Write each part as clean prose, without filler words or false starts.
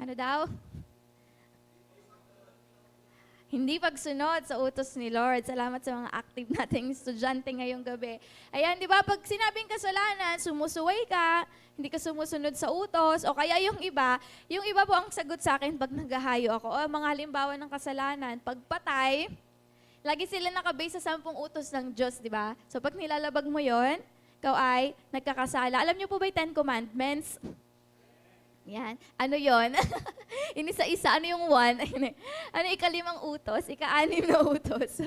Ano daw? Hindi pagsunod sa utos ni Lord. Salamat sa mga active nating estudyante ngayong gabi. Ayan, di ba? Pag sinabing kasalanan, sumusuway ka, hindi ka sumusunod sa utos, o kaya yung iba po ang sagot sa akin pag naghahayo ako. O, mga halimbawa ng kasalanan, pagpatay, lagi sila nakabase sa 10 utos ng Diyos, di ba? So pag nilalabag mo yon, ikaw ay nagkakasala. Alam niyo po ba yung 10 Commandments? Yan. Ano yon? Inisa-isa. Ano yung 1? Ano ika-5 utos? Ika-6 na utos.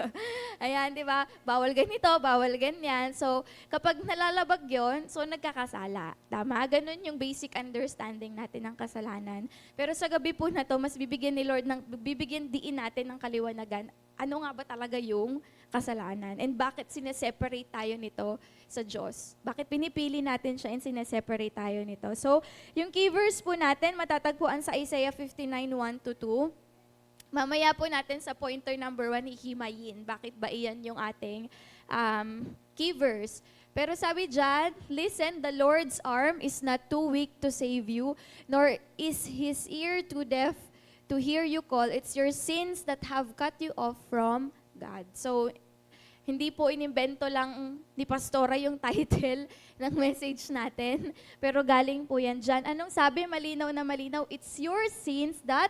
Ayan, di ba? Bawal ganito, bawal ganyan. So, kapag nalalabag yon, so nagkakasala. Tama? Ganun yung basic understanding natin ng kasalanan. Pero sa gabi po na to, mas bibigyan diin natin ng kaliwanagan. Ano nga ba talaga yung kasalanan? And bakit sineseparate tayo nito sa Diyos? Bakit pinipili natin siya and sineseparate tayo nito? So, yung key verse po natin, matatagpuan sa Isaiah 59:1-2. Mamaya po natin sa pointer number 1, hihimayin. Bakit ba iyan yung ating key verse? Pero sabi dyan, listen, the Lord's arm is not too weak to save you, nor is His ear too deaf to hear you call. It's your sins that have cut you off from God. So, hindi po inimbento lang ni Pastora yung title ng message natin, pero galing po yan dyan. Anong sabi? Malinaw na malinaw. It's your sins that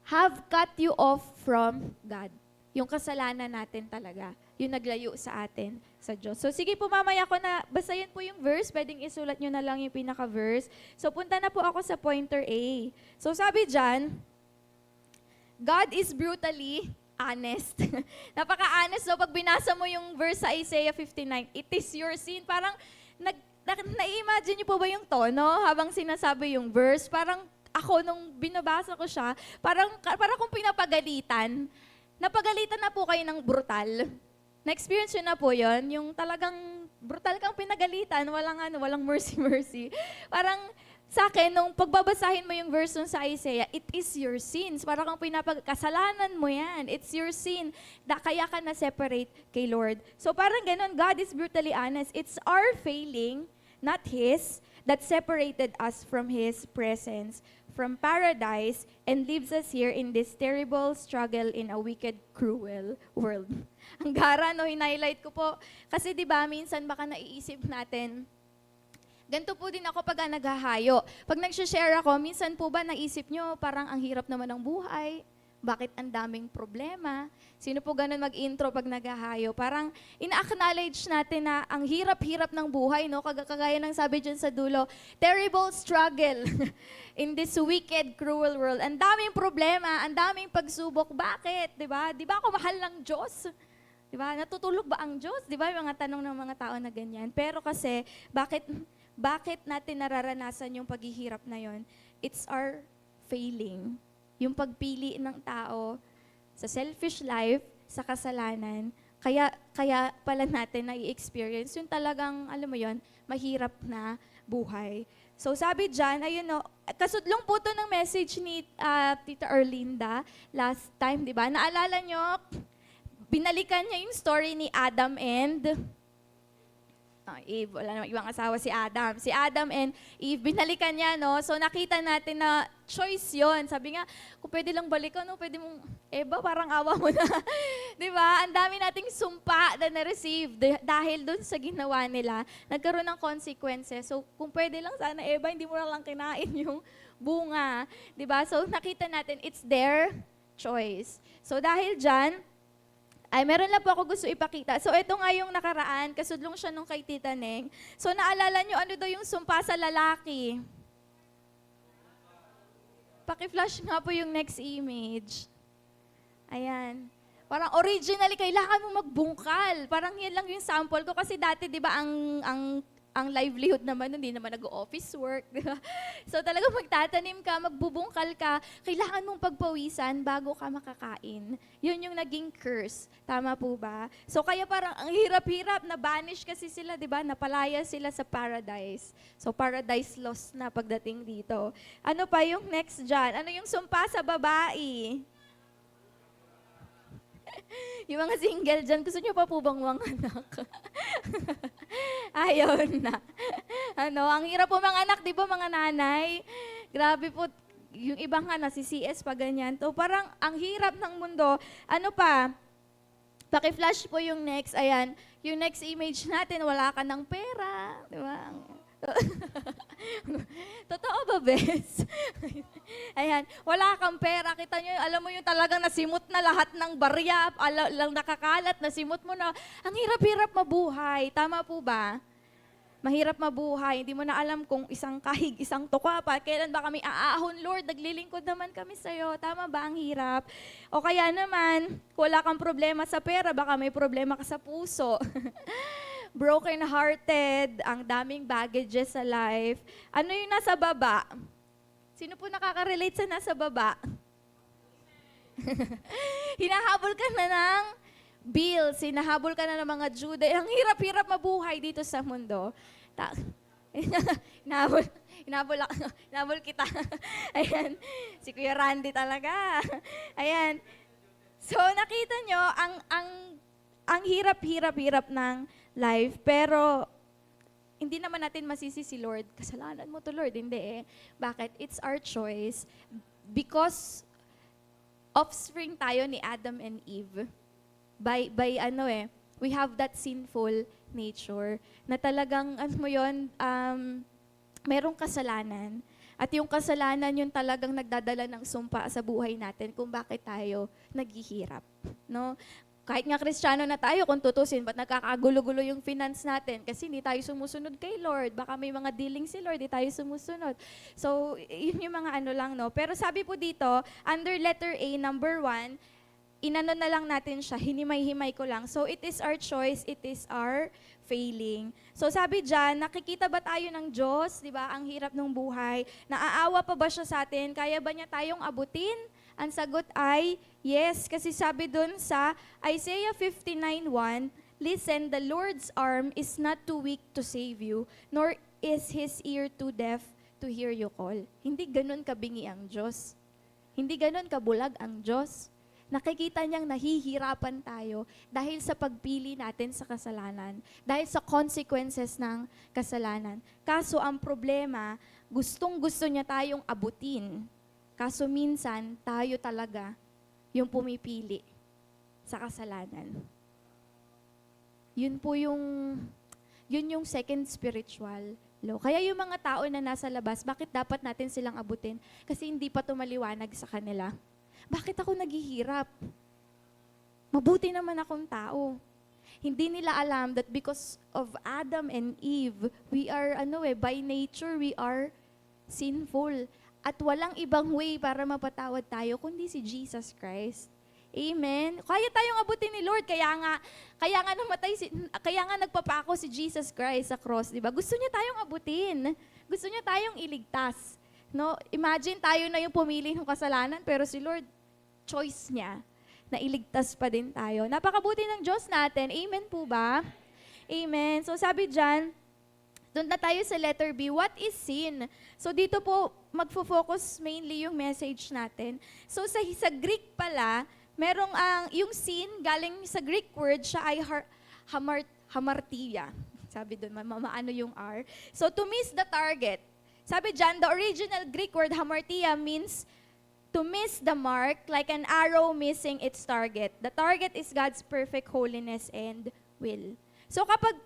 have cut you off from God. Yung kasalanan natin talaga. Yung naglayo sa atin sa Diyos. So sige po, mamaya ko na, basahin po yung verse. Pwedeng isulat nyo na lang yung pinaka-verse. So punta na po ako sa pointer A. So sabi dyan, God is brutally honest. Napaka-honest. So, pag binasa mo yung verse sa Isaiah 59, it is your sin. Parang, na-imagine niyo po ba yung tono habang sinasabi yung verse? Parang ako, nung binabasa ko siya, parang kung pinapagalitan. Napagalitan na po kayo ng brutal. Na-experience yun na po yun. Yung talagang brutal kang pinagalitan, walang mercy. Parang, sa akin, nung pagbabasahin mo yung verse sa Isaiah, it is your sins. Para kang kasalanan mo yan. It's your sin. Kaya ka na-separate kay Lord. So parang ganun, God is brutally honest. It's our failing, not His, that separated us from His presence, from paradise, and leaves us here in this terrible struggle in a wicked, cruel world. Ang gara, no, hinighlight ko po. Kasi di ba minsan baka naiisip natin, ganito po din ako pag naghahayo. Pag nag-share ako, minsan po ba naisip nyo, parang ang hirap naman ng buhay, bakit ang daming problema? Sino po ganun mag-intro pag naghahayo? Parang ina-acknowledge natin na ang hirap-hirap ng buhay, no? Kagaya ng sabi dyan sa dulo, terrible struggle in this wicked, cruel world. Ang daming problema, ang daming pagsubok. Bakit? Diba? Diba ako mahal ng Diyos? Diba? Natutulog ba ang Diyos? Diba? Yung mga tanong ng mga tao na ganyan. Pero kasi, bakit natin nararanasan yung paghihirap na yon? It's our failing. Yung pagpili ng tao sa selfish life, sa kasalanan, kaya pala natin na-experience yung talagang, alam mo yon, mahirap na buhay. So sabi dyan, ayun no, kasudlong po to ng message ni Tita Erlinda last time, di ba? Naalala nyo, binalikan niya yung story ni Adam and Eve, wala namang ibang asawa si Adam. Si Adam and Eve, binalikan niya, no? So nakita natin na choice yon. Sabi nga, kung pwede lang balikan, no? Pwede mong, Eva, parang awa mo na. Di ba? Ang dami nating sumpa na na-receive dahil dun sa ginawa nila. Nagkaroon ng consequences. So kung pwede lang sana, Eva, hindi mo na lang kinain yung bunga. Di ba? So nakita natin, it's their choice. So dahil dyan, meron lang po ako gusto ipakita. So, ito nga yung nakaraan. Kasudlong siya nung kay Tita Neng. So, naalala nyo, ano daw yung sumpa sa lalaki? Paki-flash nga po yung next image. Ayan. Parang originally, kailangan mo magbungkal. Parang yan lang yung sample ko. Kasi dati, di ba, ang livelihood naman, hindi naman nag-office work. Di ba? So talagang magtatanim ka, magbubungkal ka, kailangan mong pagpawisan bago ka makakain. Yun yung naging curse. Tama po ba? So kaya parang ang hirap-hirap, na-banish kasi sila, di ba? Napalaya sila sa paradise. So paradise lost na pagdating dito. Ano pa yung next dyan? Ano yung sumpa sa babae? Yung mga single dyan, gusto nyo pa po bang mga anak? Ayaw na. Ang hirap po mga anak, di ba mga nanay? Grabe po, yung iba nga nasi-CS pa ganyan. So parang ang hirap ng mundo. Ano pa? Paki-flash po yung next. Ayan, yung next image natin, wala ka ng pera. Di ba? Totoo ba, Bes? Ayan, wala kang pera. Kita nyo, alam mo yung talagang nasimot na lahat ng barya, lang nakakalat, nasimot mo na. Ang hirap-hirap mabuhay. Tama po ba? Mahirap mabuhay, hindi mo na alam kung isang kahig, isang tuka pa, kailan ba kami aahon, Lord, naglilingkod naman kami sa'yo. Tama ba ang hirap? O kaya naman, kung wala kang problema sa pera, baka may problema ka sa puso. Broken-hearted, ang daming baggages sa life. Ano yung nasa baba? Sino po nakaka-relate sa nasa baba? Hinahabol ka na ng bills, hinahabol ka na ng mga duda. Ang hirap-hirap mabuhay dito sa mundo. Hinahabol kita. Ayan, si Kuya Randy talaga. Ayan. So nakita nyo, ang hirap-hirap ng life, pero hindi naman natin masisi si Lord. Kasalanan mo to, Lord. Hindi eh. Bakit? It's our choice. Because offspring tayo ni Adam and Eve. By we have that sinful nature na talagang, merong kasalanan. At yung kasalanan yun talagang nagdadala ng sumpa sa buhay natin kung bakit tayo naghihirap. No? Kahit nga Kristiyano na tayo, kung tutusin, ba't nagkakagulo-gulo yung finance natin? Kasi hindi tayo sumusunod kay Lord. Baka may mga dealing si Lord, hindi tayo sumusunod. So, yun yung mga no. Pero sabi po dito, under letter A, number 1, inano na lang natin siya, hinimay-himay ko lang. So, it is our choice, it is our failing. So, sabi dyan, nakikita ba tayo ng Diyos? Di ba? Ang hirap ng buhay. Naaawa pa ba siya sa atin? Kaya ba niya tayong abutin? Ang sagot ay yes, kasi sabi dun sa Isaiah 59:1, listen, the Lord's arm is not too weak to save you, nor is His ear too deaf to hear you call. Hindi ganun kabingi ang Diyos. Hindi ganun kabulag ang Diyos. Nakikita niyang nahihirapan tayo dahil sa pagpili natin sa kasalanan, dahil sa consequences ng kasalanan. Kaso ang problema, gustong-gusto niya tayong abutin. Kaso minsan, tayo talaga yung pumipili sa kasalanan. Yun yung second spiritual law. Kaya yung mga tao na nasa labas, bakit dapat natin silang abutin? Kasi hindi pa tumaliwanag sa kanila. Bakit ako naghihirap? Mabuti naman akong tao. Hindi nila alam that because of Adam and Eve, we are, by nature, we are sinful. At walang ibang way para mapatawad tayo kundi si Jesus Christ. Amen. Kaya tayong abutin ni Lord, kaya nga nagpapako si Jesus Christ sa cross, 'di ba? Gusto niya tayong abutin. Gusto niya tayong iligtas. No? Imagine tayo na yung pumili ng kasalanan, pero si Lord, choice niya na iligtas pa din tayo. Napakabuti ng Diyos natin. Amen po ba? Amen. So sabi diyan, doon na tayo sa letter B. What is sin? So dito po, magfo-focus mainly yung message natin. So sa Greek pala, merong yung sin, galing sa Greek word, siya ay hamartia. Sabi doon, maano yung R. So to miss the target. Sabi dyan, the original Greek word hamartia means to miss the mark like an arrow missing its target. The target is God's perfect holiness and will. So kapag,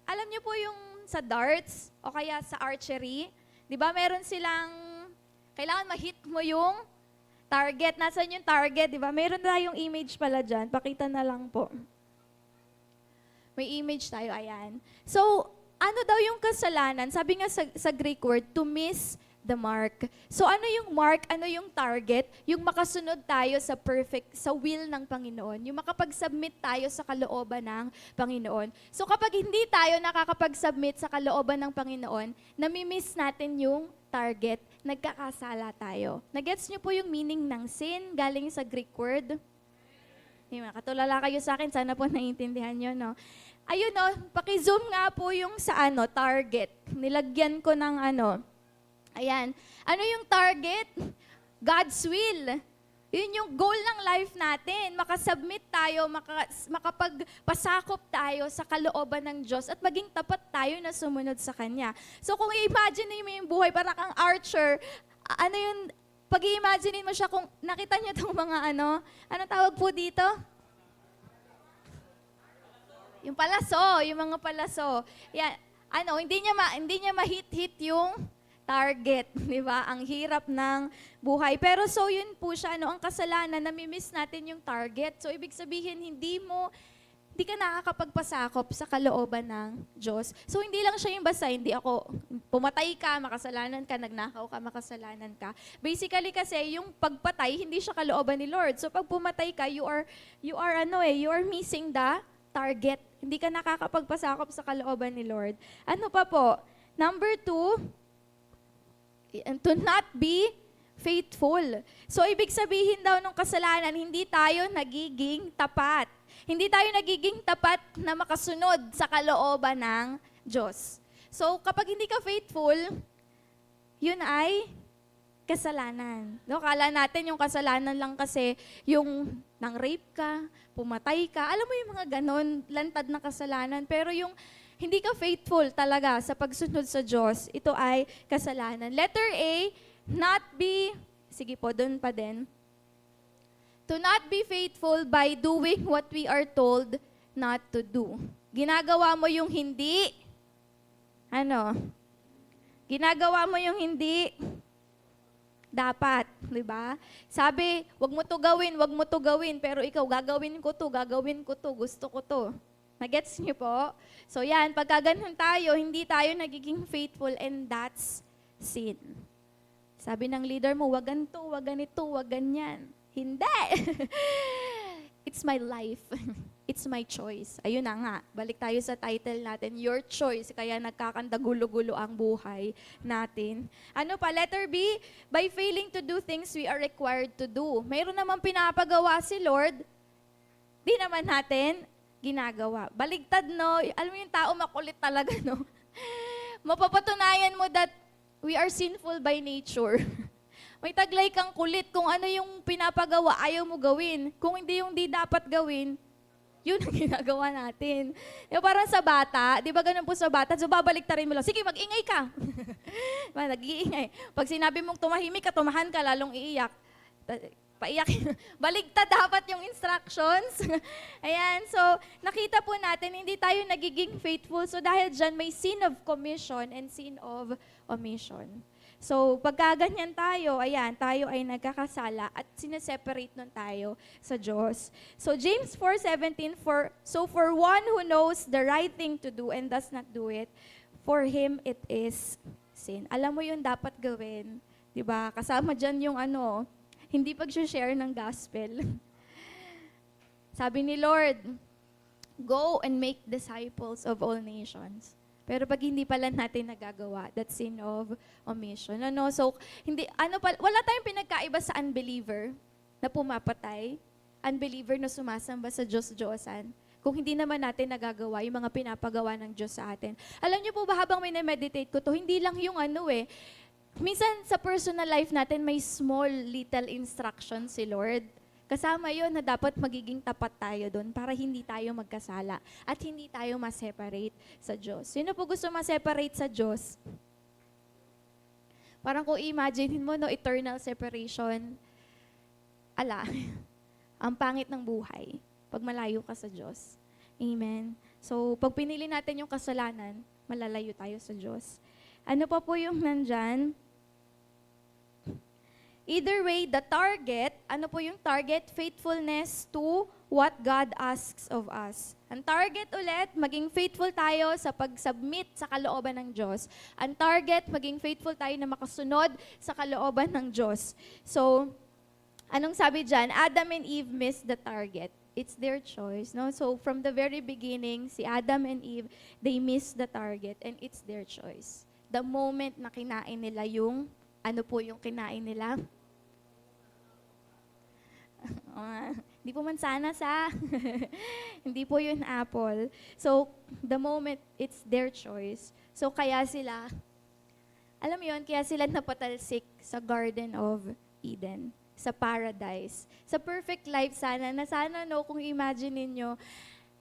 alam niyo po yung sa darts o kaya sa archery, di ba meron silang, kailangan ma-hit mo yung target. Nasaan yung target, di ba? Meron tayong image pala dyan. Pakita na lang po. May image tayo, ayan. So, ano daw yung kasalanan? Sabi nga sa Greek word, to miss the mark. So ano yung mark, ano yung target? Yung makasunod tayo sa will ng Panginoon. Yung makapag-submit tayo sa kalooban ng Panginoon. So kapag hindi tayo nakakapag-submit sa kalooban ng Panginoon, nami-miss natin yung target, nagkakasala tayo. Nagets niyo po yung meaning ng sin galing sa Greek word? Katulala kayo sa akin, sana po naiintindihan nyo, no? Ayun, no, paki-zoom nga po yung sa target. Nilagyan ko ng ayan. Ano yung target? God's will. Yun yung goal ng life natin. Makasubmit tayo, makapagpasakop tayo sa kalooban ng Diyos at maging tapat tayo na sumunod sa Kanya. So kung i-imagine mo yung buhay, parang kang archer, pag-i-imagine mo siya kung nakita niyo itong mga anong tawag po dito? Yung palaso, yung mga palaso. Yan, hindi niya ma-hit yung target, di ba? Ang hirap ng buhay. Pero so yun po siya, ang kasalanan, nami-miss natin yung target. So ibig sabihin, hindi ka nakakapagpasakop sa kalooban ng Diyos. So hindi lang siya yung basta, hindi ako, pumatay ka, makasalanan ka, nagnakaw ka, makasalanan ka. Basically kasi, yung pagpatay, hindi siya kalooban ni Lord. So pag pumatay ka, you are missing the target. Hindi ka nakakapagpasakop sa kalooban ni Lord. Ano pa po? Number 2, to not be faithful. So, ibig sabihin daw ng kasalanan, hindi tayo nagiging tapat. Hindi tayo nagiging tapat na makasunod sa kalooban ng Diyos. So, kapag hindi ka faithful, yun ay kasalanan. No, kala natin yung kasalanan lang kasi yung nang rape ka, pumatay ka. Alam mo yung mga ganon, lantad na kasalanan. Pero yung hindi ka faithful talaga sa pagsunod sa Diyos, ito ay kasalanan. Letter A, sige po, doon pa din. To not be faithful by doing what we are told not to do. Ginagawa mo yung hindi, ginagawa mo yung hindi dapat, di ba? Sabi, wag mo to gawin, pero ikaw, gagawin ko to, gusto ko to. Nagets niyo po? So yan, pagka ganun tayo, hindi tayo nagiging faithful, and that's sin. Sabi ng leader mo, wag ganito, wag ganito, wag ganyan. Hindi! It's my life. It's my choice. Ayun na nga, balik tayo sa title natin, Your Choice. Kaya nagkakandagulo-gulo ang buhay natin. Ano pa, letter B, by failing to do things we are required to do. Mayroon naman pinapagawa si Lord, di naman natin ginagawa. Baligtad, no? Alam mo yung tao makulit talaga, no? Mapapatunayan mo that we are sinful by nature. May taglay kang kulit kung ano yung pinapagawa, ayaw mo gawin. Kung hindi yung di dapat gawin, yun ang ginagawa natin. Yung parang sa bata, di ba ganun po sa bata, so babalik ta rin mo lang, sige, mag-ingay ka. Nag-iingay. Pag sinabi mong tumahimik ka, tumahan ka, lalong iiyak. Paiyak. Baligtad dapat yung instructions. Ayan, so nakita po natin, hindi tayo nagiging faithful. So dahil dyan, may sin of commission and sin of omission. So, pagka ganyan tayo, ayan, tayo ay nagkakasala at sineseparate nun tayo sa Diyos. So, James 4:17, so for one who knows the right thing to do and does not do it, for him it is sin. Alam mo yung dapat gawin, di ba? Kasama dyan yung hindi pag-share ng gospel. Sabi ni Lord, go and make disciples of all nations. Pero pag hindi pala natin nagagawa, that's sin of omission. So, wala tayong pinagkaiba sa unbeliever na pumapatay, unbeliever na sumasamba sa Diyos-Diyosan, kung hindi naman natin nagagawa yung mga pinapagawa ng Diyos sa atin. Alam niyo po ba, habang may na-meditate ko to, hindi lang yung minsan sa personal life natin may small little instructions si Lord. Kasama yon na dapat magiging tapat tayo doon para hindi tayo magkasala at hindi tayo ma-separate sa Diyos. Sino po gusto ma-separate sa Diyos? Parang kung imagine mo, eternal separation, ang pangit ng buhay pag malayo ka sa Diyos. Amen. So, pag pinili natin yung kasalanan, malalayo tayo sa Diyos. Ano pa po yung nandyan? Either way, the target, ano po yung target? Faithfulness to what God asks of us. Ang target ulit, maging faithful tayo sa pag-submit sa kalooban ng Diyos. Ang target, maging faithful tayo na makasunod sa kalooban ng Diyos. So, anong sabi dyan? Adam and Eve missed the target. It's their choice. No? So, from the very beginning, si Adam and Eve, they missed the target and it's their choice. The moment na kinain nila yung ano po yung kinain nila? Hindi po mansanas hindi po yun apple. So, the moment, it's their choice. So, kaya sila, alam mo yun, kaya sila napatalsik sa Garden of Eden, sa paradise. Sa perfect life sana, kung imagine ninyo,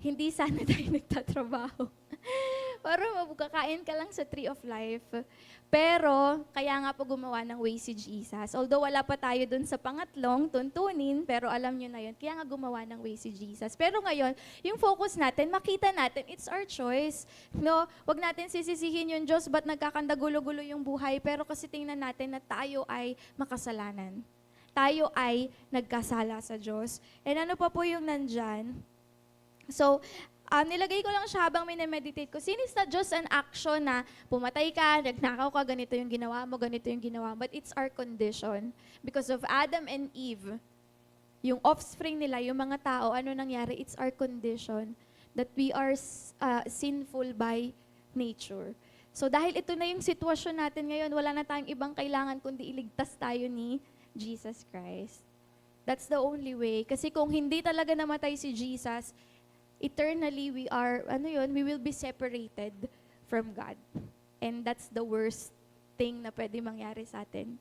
hindi sana tayo nagtatrabaho. Para mabukakain ka lang sa tree of life. Pero, kaya nga po gumawa ng way si Jesus. Although wala pa tayo dun sa pangatlong tuntunin, pero alam nyo na yun, kaya nga gumawa ng way si Jesus. Pero ngayon, yung focus natin, makita natin, it's our choice. No, wag natin sisisihin yung Diyos, ba't nagkakandagulo-gulo yung buhay, pero kasi tingnan natin na tayo ay makasalanan. Tayo ay nagkasala sa Diyos. And ano pa po yung nandyan? So, nilagay ko lang siya habang minimeditate ko. Since not just an action na pumatay ka, nagnakaw ka, ganito yung ginawa mo, ganito yung ginawa mo, but it's our condition. Because of Adam and Eve, yung offspring nila, yung mga tao, ano nangyari? It's our condition that we are sinful by nature. So dahil ito na yung sitwasyon natin ngayon, wala na tayong ibang kailangan kundi iligtas tayo ni Jesus Christ. That's the only way. Kasi kung hindi talaga namatay si Jesus, eternally we will be separated from God. And that's the worst thing na pwede mangyari sa atin.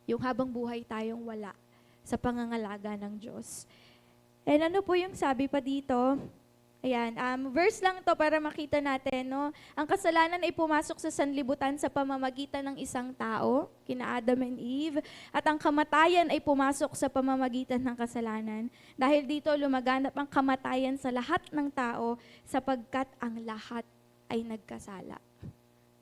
Yung habang buhay tayong wala sa pangangalaga ng Diyos. And ano po yung sabi pa dito? Ayan, verse lang to para makita natin, no? Ang kasalanan ay pumasok sa sanlibutan sa pamamagitan ng isang tao, kina Adam and Eve, at ang kamatayan ay pumasok sa pamamagitan ng kasalanan. Dahil dito lumaganap ang kamatayan sa lahat ng tao sapagkat ang lahat ay nagkasala.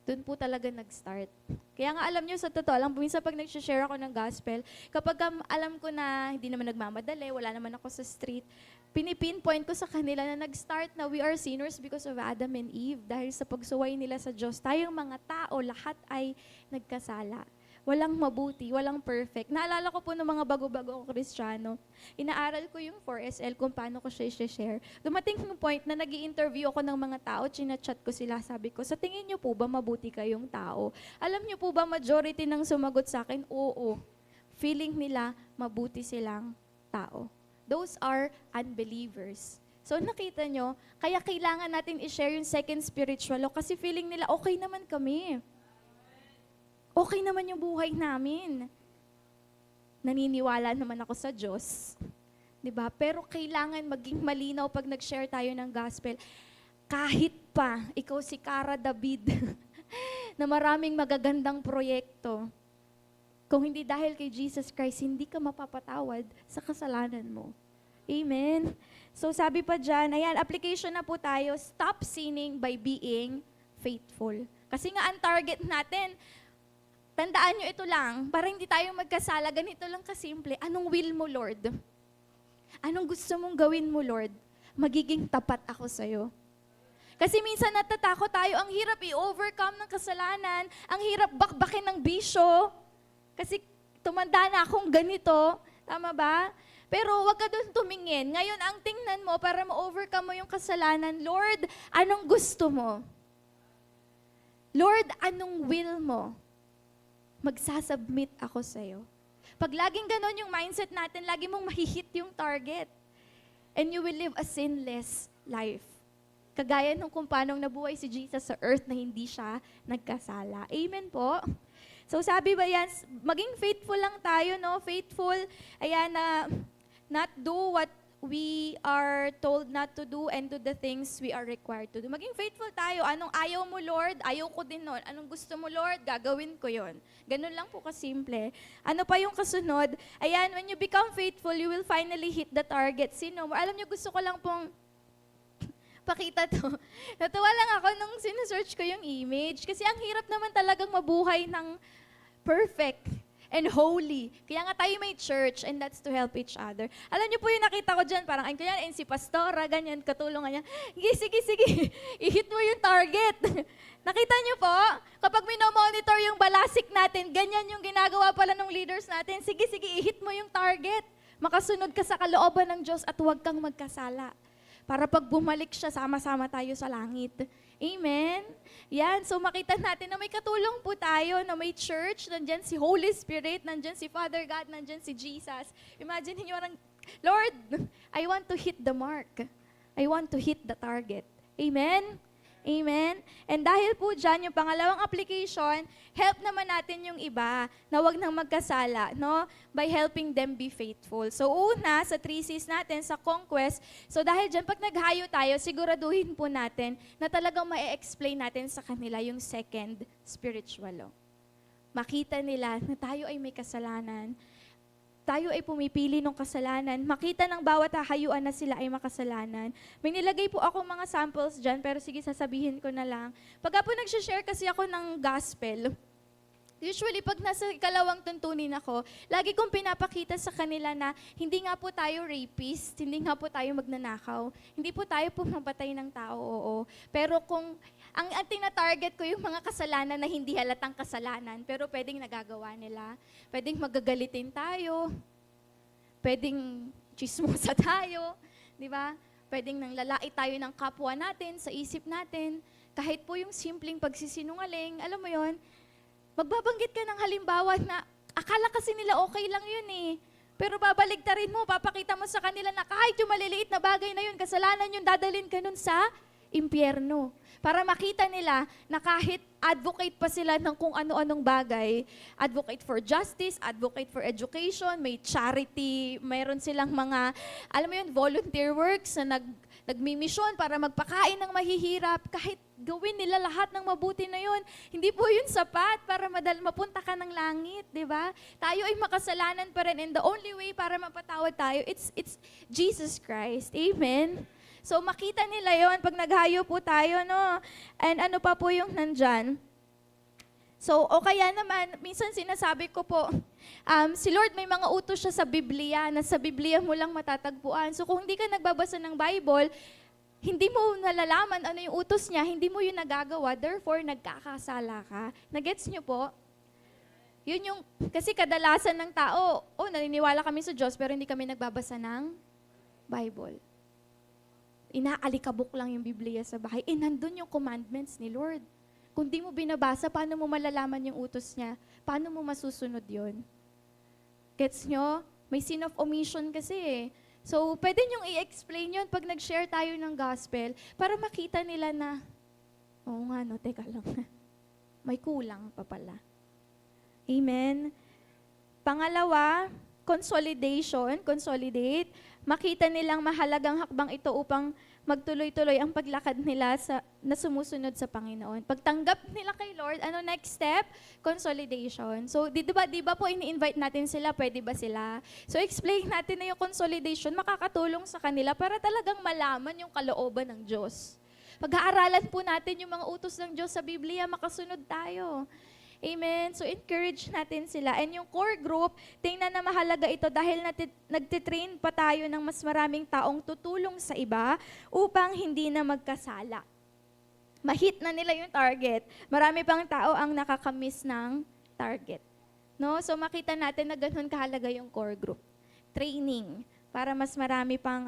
Doon po talaga nag-start. Kaya nga alam nyo, sa totoo lang, minsan pag nag-share ako ng gospel, kapag alam ko na hindi naman nagmamadali, wala naman ako sa street, pinipinpoint ko sa kanila na nag-start na we are sinners because of Adam and Eve. Dahil sa pagsuway nila sa Diyos, tayong mga tao, lahat ay nagkasala. Walang mabuti, walang perfect. Naalala ko po ng mga bago-bago akong Kristiyano, inaaral ko yung 4SL kung paano ko siya i-share. Dumating yung point na nag-i-interview ako ng mga tao, chinachat ko sila, sabi ko, sa tingin niyo po ba mabuti kayong tao? Alam niyo po ba majority ng sumagot sa akin, oo. Feeling nila mabuti silang tao. Those are unbelievers. So nakita nyo, kaya kailangan natin i-share yung second spiritual law kasi feeling nila okay naman kami. Okay naman yung buhay namin. Naniniwala naman ako sa Diyos. 'Di ba? Pero kailangan maging malinaw pag nag-share tayo ng gospel. Kahit pa ikaw si Cara David na maraming magagandang proyekto, kung hindi dahil kay Jesus Christ, hindi ka mapapatawad sa kasalanan mo. Amen? So sabi pa dyan, ayan, application na po tayo, stop sinning by being faithful. Kasi nga ang target natin, tandaan nyo ito lang, para hindi tayo magkasala, ganito lang kasimple, anong will mo, Lord? Anong gusto mong gawin mo, Lord? Magiging tapat ako sa'yo. Kasi minsan natatakot tayo, ang hirap i-overcome ng kasalanan, ang hirap bakbakin ng bisyo, kasi tumanda na akong ganito, tama ba? Pero wag ka doon tumingin. Ngayon, ang tingnan mo para ma-overcome mo yung kasalanan, Lord, anong gusto mo? Lord, anong will mo? Magsasubmit ako sa'yo. Pag laging ganon yung mindset natin, lagi mong mahihit yung target. And you will live a sinless life. Kagaya nung kung paano nabuhay si Jesus sa earth na hindi siya nagkasala. Amen po? So sabi ba yan, maging faithful lang tayo, no? Faithful, ayan, not do what we are told not to do and do the things we are required to do. Maging faithful tayo. Anong ayaw mo, Lord? Ayaw ko din nun. Anong gusto mo, Lord? Gagawin ko yon. Ganun lang po kasimple. Ano pa yung kasunod? Ayan, when you become faithful, you will finally hit the target. Sino? Alam niyo, gusto ko lang pong pakita to. Natuwa lang ako nung sinesearch ko yung image. Kasi ang hirap naman talagang mabuhay ng perfect and holy. Kaya nga tayo may church and that's to help each other. Alam niyo po yung nakita ko dyan, parang, ay, kaya si pastora, ganyan, katulungan niya. Sige, i-hit mo yung target. Nakita niyo po, kapag minomonitor yung balasik natin, ganyan yung ginagawa pala ng leaders natin. Sige, i-hit mo yung target. Makasunod ka sa kalooban ng Diyos at huwag kang magkasala. Para pag bumalik siya, sama-sama tayo sa langit. Amen? Yan, so makita natin na may katulong po tayo, na may church, nandyan si Holy Spirit, nandyan si Father God, nandyan si Jesus. Imagine niyo parang, Lord, I want to hit the mark. I want to hit the target. Amen? Amen? And dahil po dyan, yung pangalawang application, help naman natin yung iba na wag nang magkasala, no? By helping them be faithful. So una, sa 3 Cs natin, sa conquest, so dahil dyan, pag naghayo tayo, siguraduhin po natin na talagang ma-explain natin sa kanila yung second spiritual law. Makita nila na tayo ay may kasalanan, tayo ay pumipili ng kasalanan, makita ng bawat hayuan na sila ay makasalanan. May nilagay po ako mga samples dyan, pero sige, sasabihin ko na lang. Pagka po nag-share kasi ako ng gospel, usually pag nasa ikalawang tuntunin ako, lagi kong pinapakita sa kanila na hindi nga po tayo rapist, hindi nga po tayo magnanakaw, hindi po tayo pumapatay ng tao, oo. Pero kung ang tina-target ko yung mga kasalanan na hindi halatang kasalanan, pero pwedeng nagagawa nila. Pwedeng magagalitin tayo. Pwedeng chismosa tayo. Di ba? Pwedeng nanglalait tayo ng kapwa natin, sa isip natin. Kahit po yung simpleng pagsisinungaling, alam mo yon, magbabanggit ka ng halimbawa na akala kasi nila okay lang yun eh. Pero babaligtarin mo, papakita mo sa kanila na kahit yung maliliit na bagay na yun, kasalanan yun, dadalhin ka nun sa impyerno. Para makita nila na kahit advocate pa sila ng kung ano-anong bagay, advocate for justice, advocate for education, may charity, mayroon silang mga, alam mo yun, volunteer works na nagmimisyon para magpakain ng mahihirap, kahit gawin nila lahat ng mabuti na yun, hindi po yun sapat para mapunta ka ng langit, di ba? Tayo ay makasalanan pa rin, and the only way para mapatawad tayo, it's Jesus Christ. Amen? So makita nila yon pag naghayo po tayo, no? And ano pa po yung nandyan? So, o kaya naman, minsan sinasabi ko po, si Lord may mga utos siya sa Biblia, na sa Biblia mo lang matatagpuan. So kung hindi ka nagbabasa ng Bible, hindi mo nalalaman ano yung utos niya, hindi mo yun nagagawa, therefore nagkakasala ka. Nagets niyo po? Yun yung, kasi kadalasan ng tao, naniniwala kami sa Diyos, pero hindi kami nagbabasa ng Bible. Inaalikabok lang yung Biblia sa bahay. Nandun yung commandments ni Lord. Kung di mo binabasa, paano mo malalaman yung utos niya? Paano mo masusunod yon? Gets nyo? May sin of omission kasi eh. So, pwede nyong i-explain yun pag nag-share tayo ng gospel para makita nila na, oo nga no, teka lang. May kulang pa pala. Amen? Pangalawa, consolidate, makita nilang mahalagang hakbang ito upang magtuloy-tuloy ang paglakad nila na sumusunod sa Panginoon. Pagtanggap nila kay Lord, ano next step? Consolidation. So, di ba po ini-invite natin sila, pwede ba sila? So, explain natin na yung consolidation, makakatulong sa kanila para talagang malaman yung kalooban ng Diyos. Pag-aaralan po natin yung mga utos ng Diyos sa Biblia, makasunod tayo. Amen. So, encourage natin sila. And yung core group, tingnan na mahalaga ito dahil nagtitrain pa tayo ng mas maraming taong tutulong sa iba upang hindi na magkasala. Ma-hit na nila yung target. Marami pang tao ang nakakamiss ng target. No? So, makita natin na ganun kahalaga yung core group. Training para mas marami pang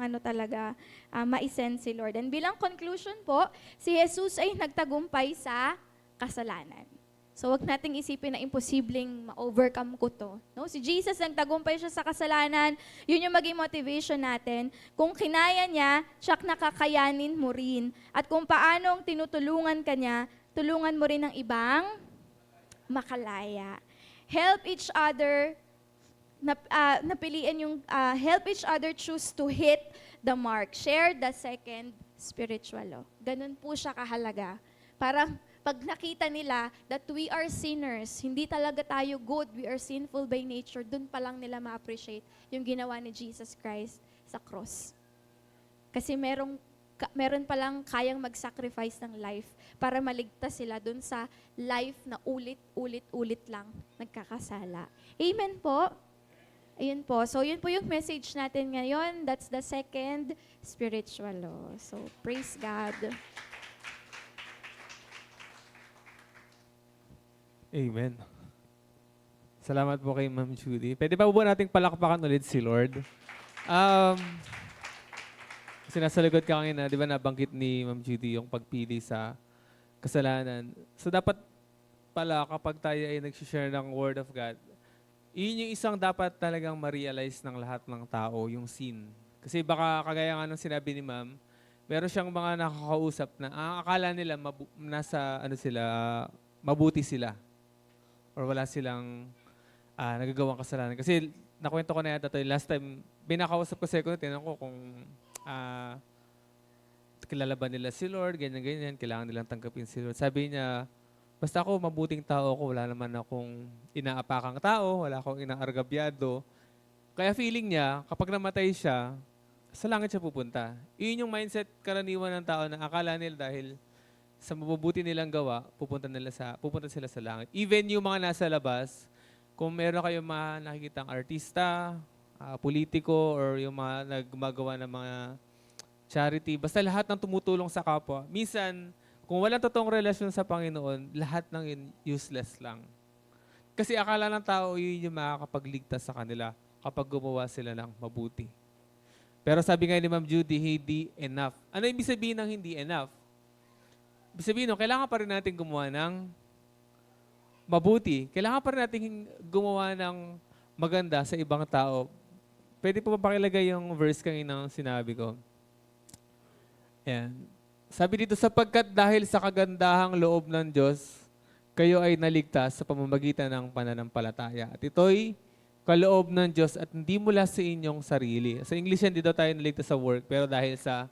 ma-send si Lord. And bilang conclusion po, si Jesus ay nagtagumpay sa kasalanan. So, wag nating isipin na imposibleng ma-overcome ko to. No? Si Jesus, nagtagumpay siya sa kasalanan, yun yung maging motivation natin. Kung kinaya niya, siyak nakakayanin mo rin. At kung paanong tinutulungan ka niya, tulungan mo rin ng ibang makalaya. Help each other, napiliin yung, help each other choose to hit the mark. Share the second spiritual law. Ganun po siya kahalaga. Parang, pag nakita nila that we are sinners, hindi talaga tayo good, we are sinful by nature, dun pa lang nila ma-appreciate yung ginawa ni Jesus Christ sa cross. Kasi meron palang kayang mag-sacrifice ng life para maligtas sila dun sa life na ulit-ulit lang nagkakasala. Amen po? Ayun po. So, yun po yung message natin ngayon. That's the second spiritual law. So, praise God. Amen. Salamat po kay Ma'am Judy. Pwede pa po ba nating palakpakan ulit si Lord? Kasi nasa likod ka kanina, di ba nabanggit ni Ma'am Judy yung pagpili sa kasalanan. So dapat pala kapag tayo ay nag-share ng Word of God, yun yung isang dapat talagang ma-realize ng lahat ng tao, yung sin. Kasi baka kagaya nga ng sinabi ni Ma'am, meron siyang mga nakakausap na ang akala nila nasa ano sila, mabuti sila or wala silang nagagawang kasalanan. Kasi nakwento ko na yata ito, last time, binakausap ko sa ko, tinanong ko kung kilala ba nila si Lord, ganyan-ganyan, kailangan nilang tanggapin si Lord. Sabi niya, basta ako mabuting tao ako, wala naman akong inaapakang tao, wala akong inaargabyado. Kaya feeling niya, kapag namatay siya, sa langit siya pupunta. Iyon yung mindset karaniwan ng tao na akala nila dahil sa mabubuti nilang gawa, pupunta sila sa langit. Even yung mga nasa labas, kung meron kayong mga nakikitang artista, politiko, or yung mga nagmagawa ng mga charity, basta lahat ng tumutulong sa kapwa. Minsan, kung walang totoong relasyon sa Panginoon, lahat ng yun useless lang. Kasi akala ng tao yun yung makakapagligtas sa kanila kapag gumawa sila ng mabuti. Pero sabi nga ni Ma'am Judy, hindi enough. Ano ibig sabihin ng hindi enough? Ibig sabihin, kailangan pa rin natin gumawa ng mabuti. Kailangan pa rin natin gumawa ng maganda sa ibang tao. Pwede po ba pakilagay yung verse kanina sinabi ko? Ayan. Sabi dito, sapagkat dahil sa kagandahang loob ng Diyos, kayo ay naligtas sa pamamagitan ng pananampalataya. At ito'y kaloob ng Diyos at hindi mula sa inyong sarili. Sa English, hindi daw tayo naligtas sa work, pero dahil sa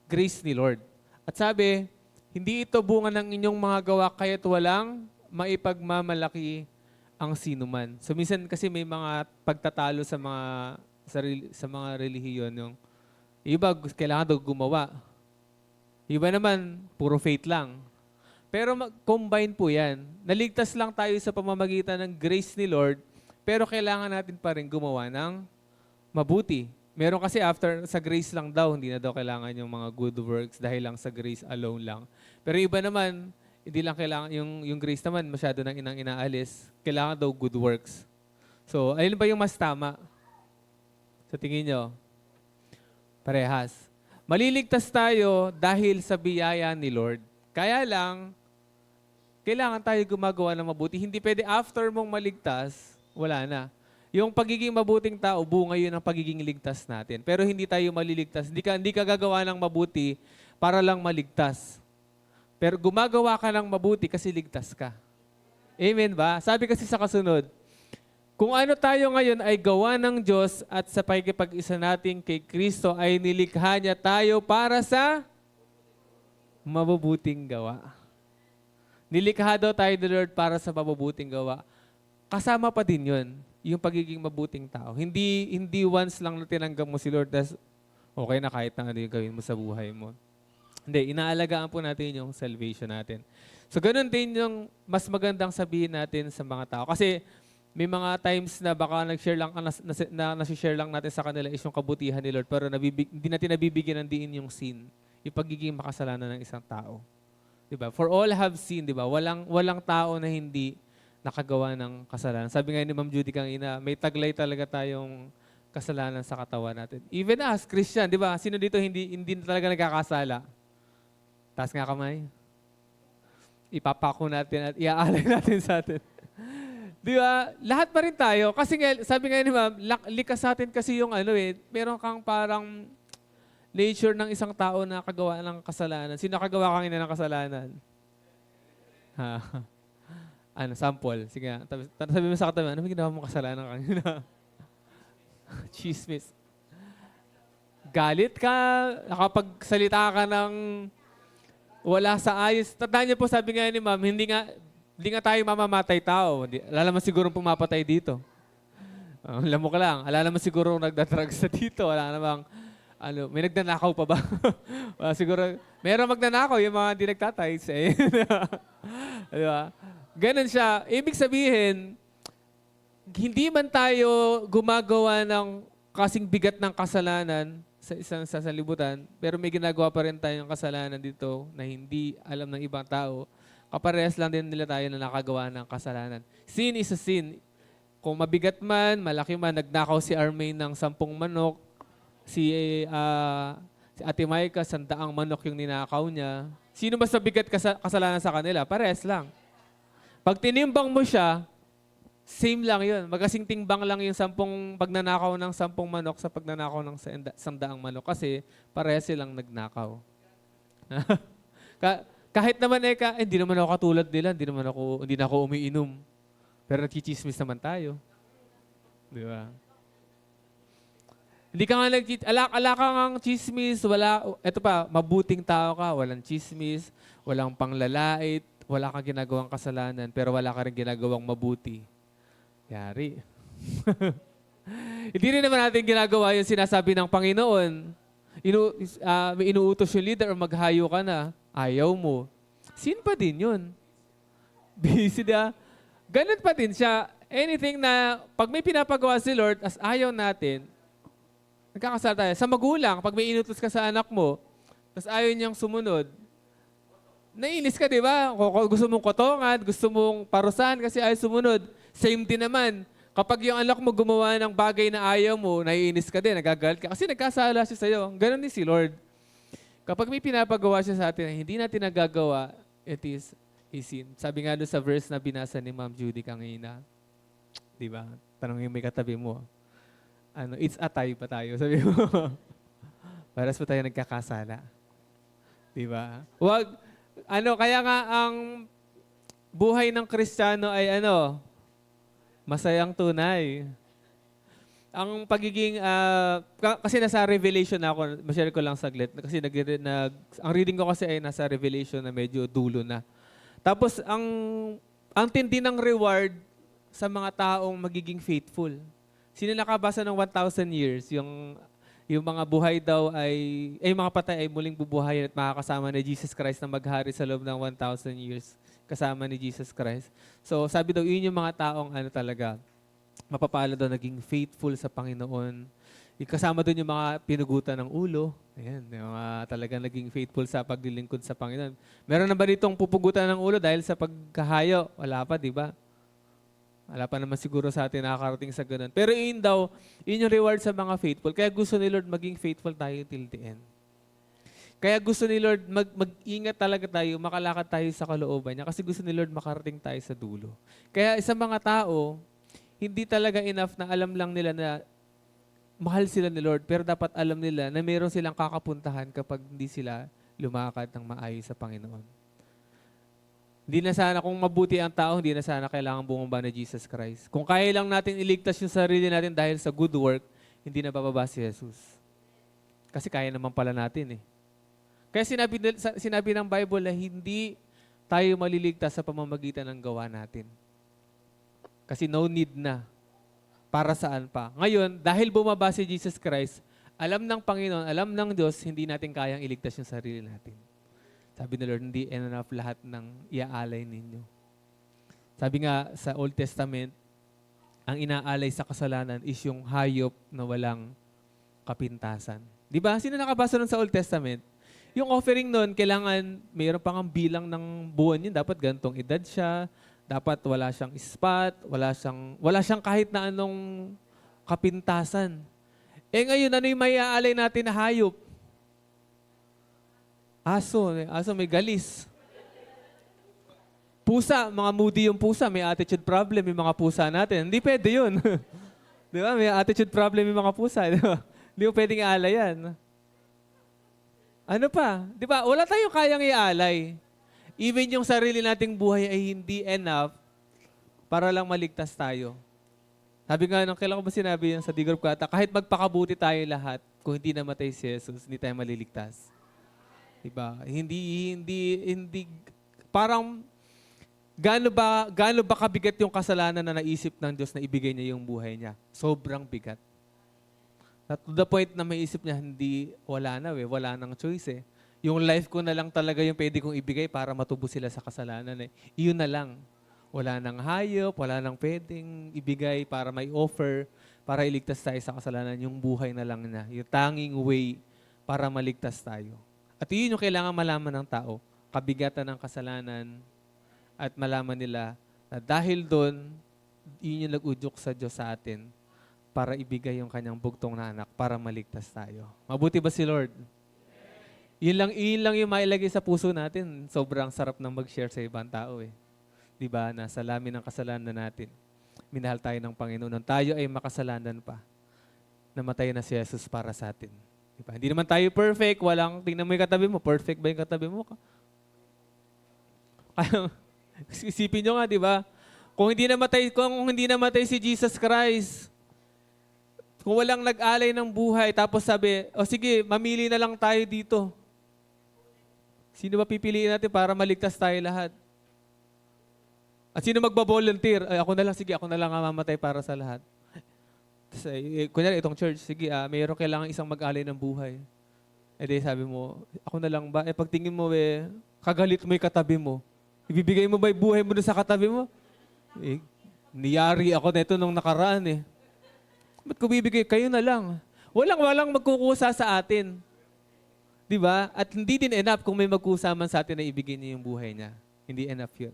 grace ni Lord. At sabi, hindi ito bunga ng inyong mga gawa, kaya't walang maipagmamalaki ang sinuman. So minsan kasi may mga pagtatalo sa mga relihiyon. Yung iba, kailangan daw gumawa. Iba naman, puro faith lang. Pero combine po yan. Naligtas lang tayo sa pamamagitan ng grace ni Lord, pero kailangan natin pa rin gumawa ng mabuti. Meron kasi after, sa grace lang daw, hindi na daw kailangan yung mga good works dahil lang sa grace alone lang. Pero iba naman, hindi lang kailangan, yung grace naman masyado nang inaalis. Kailangan daw good works. So, alin ba yung mas tama? Sa tingin nyo? Parehas. Maliligtas tayo dahil sa biyaya ni Lord. Kaya lang, kailangan tayo gumagawa ng mabuti. Hindi pwede after mong maligtas, wala na. Yung pagiging mabuting tao, bunga yun ang pagiging ligtas natin. Pero hindi tayo maliligtas. Hindi ka gagawa ng mabuti para lang maligtas. Pero gumagawa ka ng mabuti kasi ligtas ka. Amen ba? Sabi kasi sa kasunod, kung ano tayo ngayon ay gawa ng Diyos at sa pakikipag-isa natin kay Kristo ay nilikha niya tayo para sa mabubuting gawa. Nilikha daw tayo ni Lord para sa mabubuting gawa. Kasama pa din yun, yung pagiging mabuting tao. Hindi once lang na tinanggap mo si Lord, tas okay na kahit na ano yung gawin mo sa buhay mo. Hindi, inaalagaan po natin yung salvation natin. So ganun din yung mas magandang sabihin natin sa mga tao. Kasi may mga times na baka nag-share lang, nasi-share lang natin sa kanila is yung kabutihan ni Lord, pero hindi natin nabibigyan ng diin yung sin, yung pagiging makasalanan ng isang tao. Diba? For all have sinned, diba? Walang tao na hindi nakagawa ng kasalanan. Sabi nga ni Ma'am Judy kanina, may taglay talaga tayong kasalanan sa katawan natin. Even us, Christian, di ba? Sino dito hindi talaga nagkakasala? Taas nga kamay. Ipapako natin at iaalay natin sa atin. Di ba? Lahat pa rin tayo. Kasi nga, sabi nga ni Ma'am, likas sa atin kasi yung meron kang parang nature ng isang tao na kagawa ng kasalanan. Sino kagawa kanina ng kasalanan? Sample. Sige nga. Sabi mo sa katabi, ano may ginawa mong kasalanan kanina? Chismis. Galit ka, nakapagsalita ka ng wala sa ayos. Tandaan niyo po, sabi nga ni Ma'am, hindi nga tayo mamamatay tao. Alala mo siguro pumapatay dito. Alam mo ka lang. Alala mo siguro nagdadrugs sa dito. Wala namang, may nagnanakaw pa ba? Siguro, meron magnanakaw, yung mga di nagtatay. Diba? Ganun siya. Ibig sabihin, hindi man tayo gumagawa ng kasing bigat ng kasalanan sa isang sasalibutan, pero may ginagawa pa rin tayong kasalanan dito na hindi alam ng ibang tao. Kaparehas lang din nila tayo na nakagawa ng kasalanan. Sin is a sin. Kung mabigat man, malaki man, nagnakaw si Armaine ng 10 manok, si Ate Maika, 100 manok yung ninakaw niya. Sino ba sa bigat kasalanan sa kanila? Parehas lang. Pag tinimbang mo siya, same lang yun. Magkasing timbang lang yung 10 pagnanakaw ng 10 manok sa pagnanakaw ng 100 manok kasi parehas silang nagnakaw. Kahit naman hindi naman ako katulad nila, hindi na ako umiinom. Pero nagchichismis naman tayo. Di ba? Hindi ka nga ala ka ngang chismis, eto pa, mabuting tao ka, walang chismis, walang panglalait, wala kang ginagawang kasalanan, pero wala ka rin ginagawang mabuti. Yari. Hindi rin naman natin ginagawa yung sinasabi ng Panginoon. May inuutos yung leader o maghayo ka na, ayaw mo. Sin pa din yun. Busy na. Ganun pa din siya. Anything na, pag may pinapagawa si Lord, as ayaw natin, nagkakasala tayo. Sa magulang, pag may inutos ka sa anak mo, tapos ayaw niyang sumunod, nainis ka, di ba? Gusto mong kotongan, gusto mong parusahan kasi ayaw sumunod. Same din naman. Kapag yung anak mo gumawa ng bagay na ayaw mo, naiinis ka din, nagagalit ka. Kasi nagkasala siya sa'yo. Ganon din si Lord. Kapag may pinapagawa siya sa atin na hindi natin nagagawa, it is a sin. Sabi nga doon sa verse na binasa ni Ma'am Judy kanina. Di ba? Tanongin mo yung katabi mo. It's a tie pa tayo. Sabi mo. Paras pa tayo nagkakasala. Di ba? Kaya nga ang buhay ng Kristiyano ay masayang tunay. Ang pagiging, kasi nasa Revelation na ako, ma-share ko lang saglit, kasi ang reading ko kasi ay nasa Revelation na medyo dulo na. Tapos, ang tindi ng reward sa mga taong magiging faithful. Sino nakabasa ng 1,000 years? Yung mga buhay daw mga patay ay muling bubuhayin at makakasama ni Jesus Christ na maghari sa loob ng 1,000 years kasama ni Jesus Christ. So sabi daw, yun yung mga taong talaga, mapapala daw naging faithful sa Panginoon. Kasama doon yung mga pinugutan ng ulo. Ayan, yung mga talagang naging faithful sa paglilingkod sa Panginoon. Meron na ba ditong pupugutan ng ulo dahil sa pagkahayo? Wala pa, di ba? Wala pa naman siguro sa atin nakakarating sa ganun. Pero yun yung reward sa mga faithful. Kaya gusto ni Lord maging faithful tayo till the end. Kaya gusto ni Lord mag-ingat talaga tayo, makalakad tayo sa kalooban niya kasi gusto ni Lord makarating tayo sa dulo. Kaya sa mga tao, hindi talaga enough na alam lang nila na mahal sila ni Lord, pero dapat alam nila na meron silang kakapuntahan kapag hindi sila lumakad ng maayos sa Panginoon. Hindi na sana, kung mabuti ang tao, hindi na sana kailangan bumaba na Jesus Christ. Kung kaya lang natin iligtas yung sarili natin dahil sa good work, hindi na bababa si Jesus. Kasi kaya naman pala natin eh. Kaya sinabi ng Bible na hindi tayo maliligtas sa pamamagitan ng gawa natin. Kasi no need na. Para saan pa? Ngayon, dahil bumaba si Jesus Christ, alam ng Panginoon, alam ng Diyos, hindi natin kayang iligtas yung sarili natin. Sabi ni Lord, hindi enough lahat ng iaalay ninyo. Sabi nga sa Old Testament, ang inaalay sa kasalanan is yung hayop na walang kapintasan. Di ba? Sino nakabasa nun sa Old Testament? Yung offering nun, kailangan mayroon pang bilang ng buwan yun. Dapat ganitong edad siya. Dapat wala siyang spot. Wala siyang kahit na anong kapintasan. Ngayon, ano yung may aalay natin na hayop? Aso may galis. Pusa, mga moody yung pusa, may attitude problem yung mga pusa natin. Hindi pwede yun. Di ba? May attitude problem yung mga pusa. Di ba? Hindi mo pwedeng ialay yan. Ano pa? Di ba? Wala tayong kayang ialay. Even yung sarili nating buhay ay hindi enough para lang maligtas tayo. Sabi nga nung kailan ko ba sinabi yan sa D-Group Kata, kahit magpakabuti tayo lahat, kung hindi namatay si Jesus, hindi tayo maliligtas. Diba? Hindi, parang, gaano ba kabigat yung kasalanan na naisip ng Diyos na ibigay niya yung buhay niya? Sobrang bigat. At to the point na maisip niya, wala nang choice eh. Yung life ko na lang talaga yung pwede kong ibigay para matubo sila sa kasalanan eh. Iyon na lang. Wala nang hayop, wala nang pwedeng ibigay para may offer, para iligtas tayo sa kasalanan, yung buhay na lang niya. Yung tanging way para maligtas tayo. At yun yung kailangan malaman ng tao, kabigatan ng kasalanan at malaman nila na dahil doon, yun yung nag-udyok sa Diyos sa atin para ibigay yung kanyang bugtong na anak para maligtas tayo. Mabuti ba si Lord? Yun lang yung mailagay sa puso natin. Sobrang sarap ng mag-share sa ibang tao eh. Diba? Nasa lamin ng kasalanan natin. Minahal tayo ng Panginoon. Nang tayo ay makasalanan pa, namatay na si Jesus para sa atin. Diba? Hindi naman tayo perfect. Tingnan mo yung katabi mo. Perfect ba yung katabi mo? Kaya, isipin nyo nga, di ba? Kung hindi namatay si Jesus Christ, kung walang nag-alay ng buhay, tapos sabi, o sige, mamili na lang tayo dito. Sino ba pipiliin natin para maligtas tayo lahat? At sino magbabolunteer? Ay, ako na lang, sige, ako na lang ang mamatay para sa lahat. Kunyari, itong church, sige, mayroon kailangan isang mag-alay ng buhay. E di sabi mo, ako na lang ba? Pagtingin mo, kagalit mo yung katabi mo. Ibibigay mo ba yung buhay mo sa katabi mo? Niyari ako nito nung nakaraan Ba't ko bibigay? Kayo na lang. Walang magkukusa sa atin. Di ba? At hindi din enough kung may magkusaman sa atin na ibigay niya yung buhay niya. Hindi enough yun.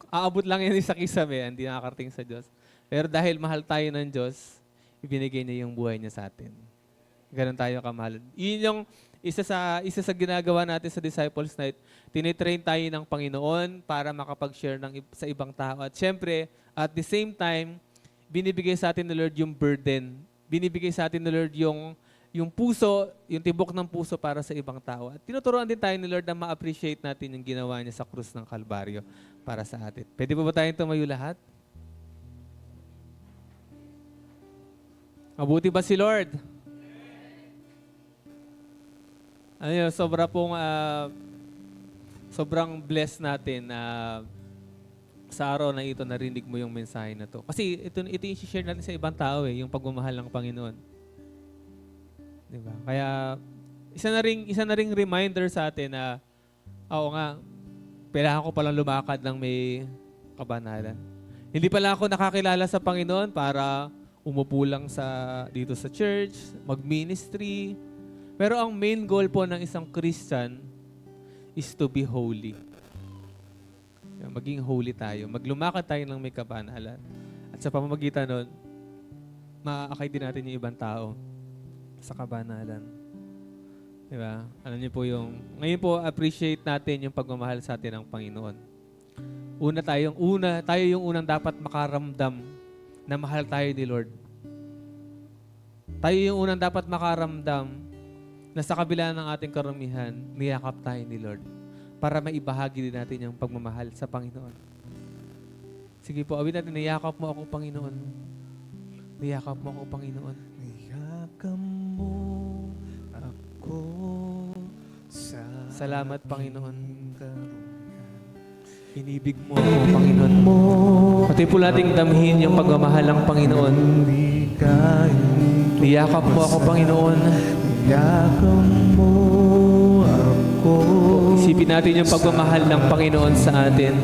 Aabot lang yan sa kisame, hindi nakakarating sa Diyos. Pero dahil mahal tayo ng Diyos, ibinigay niya yung buhay niya sa atin. Ganun tayo kamahal. Yun yung isa sa ginagawa natin sa Disciples Night. Tinitrain tayo ng Panginoon para makapag-share sa ibang tao. At syempre, at the same time, binibigay sa atin ni Lord yung burden. Binibigay sa atin ni Lord yung puso, yung tibok ng puso para sa ibang tao. At tinuturuan din tayo ni Lord na ma-appreciate natin yung ginawa niya sa krus ng Kalbaryo para sa atin. Pwede ba tayong tumayo lahat? Mabuti ba si Lord? Sobrang blessed natin sa araw na ito narinig mo yung mensahe na to. Kasi ito yung share natin sa ibang tao yung pagmamahal ng Panginoon. Diba? Kaya isa na ring reminder sa atin na oo nga, kailangan ko palang lumakad ng may kabanalan. Hindi pala ako nakakilala sa Panginoon para umupo lang dito sa church, mag-ministry. Pero ang main goal po ng isang Christian is to be holy. Maging holy tayo. Maglumakad tayo ng may kabanalan. At sa pamamagitan nun, maaakay din natin yung ibang tao sa kabanalan. Diba? Alam niyo po ngayon po appreciate natin yung pagmamahal sa atin ng Panginoon. Tayo yung unang dapat makaramdam na mahal tayo ni Lord. Tayo yung unang dapat makaramdam na sa kabila ng ating karumihan, niyakap tayo ni Lord para maibahagi din natin yung pagmamahal sa Panginoon. Sige po, awin natin, niyakap mo ako, Panginoon. Niyakap mo ako, Panginoon. Niyakap mo ako sa Salamat, Panginoon. karumihan. Inibig mo ako, Panginoon. Pati po nating damhin yung pagmamahal ng Panginoon. Niyakap mo ako, Panginoon. Niyakap mo ako. Isipin natin yung pagmamahal ng Panginoon sa atin.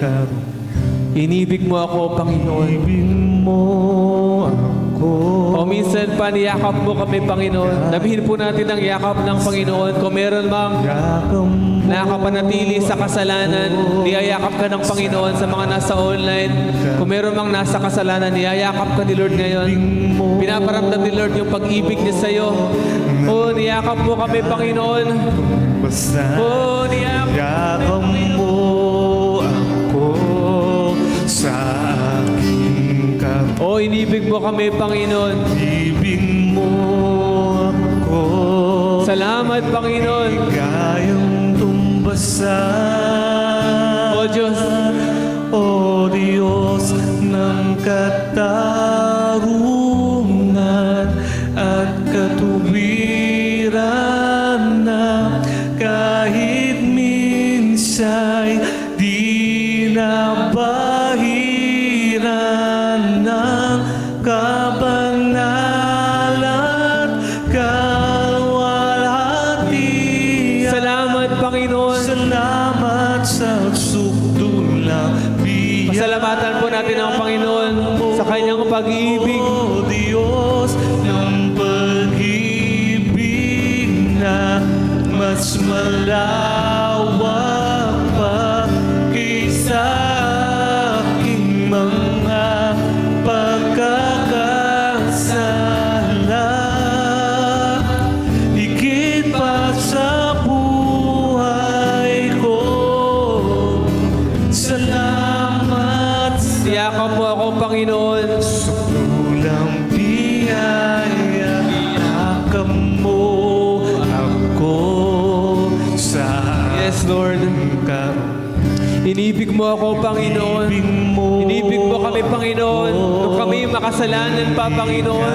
Inibig mo ako, Panginoon. Inibig mo ako. O minsan pa, niyakap mo kami, Panginoon. Dabihin po natin ang yakap ng Panginoon. Kung meron mang nakapanatili sa kasalanan, niyayakap ka ng Panginoon sa mga nasa online. Kung meron mang nasa kasalanan, niyayakap ka ni Lord ngayon. Pinaparamdam ni Lord yung pag-ibig niya sa'yo. O, niyakap mo kami, Panginoon. O, Niyakap mo ako sa aking karumihan. O, inibig mo kami, Panginoon. Ibig mo ako. Salamat, Panginoon. Ligayang tumbasan. O Diyos. O Diyos ng katarungan at katuwiran na kahit minsa'y di nabahiran ng kabanalan kalwalhatian. Salamat, Panginoon. Salamat sa sukdulang biyaya. Pasalamatan po natin ang Panginoon sa kanyang pag-ibig. O Diyos ng pag-ibig na mas malawak pa kaysa aking mga pagkakasala. Higit pa sa buhay ko. Salamat sa Yakap mo ako, Panginoon. sukdulang biyaya. Yakap mo mo ako, Panginoon. Inibig mo kami, Panginoon. Nung kami makasalanan pa, Panginoon.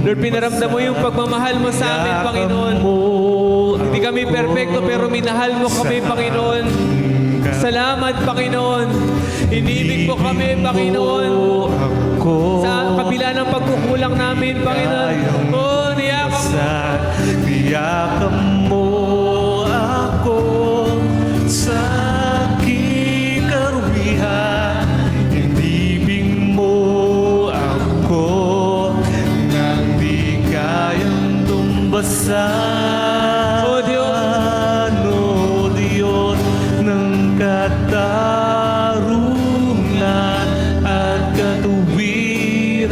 Lord, pinaramdam mo yung pagmamahal mo sa amin, Panginoon. Hindi kami perfecto, pero minahal mo kami, Panginoon. Salamat, Panginoon. Inibig mo kami, Panginoon. Sa kabila ng pagkukulang namin, Panginoon. Oh, niyakap mo ako sa aking karuwihan. Inibig mo ako nang di kayang tumbasan. Oh, Diyos. O Diyos ng katarungan at katuwiran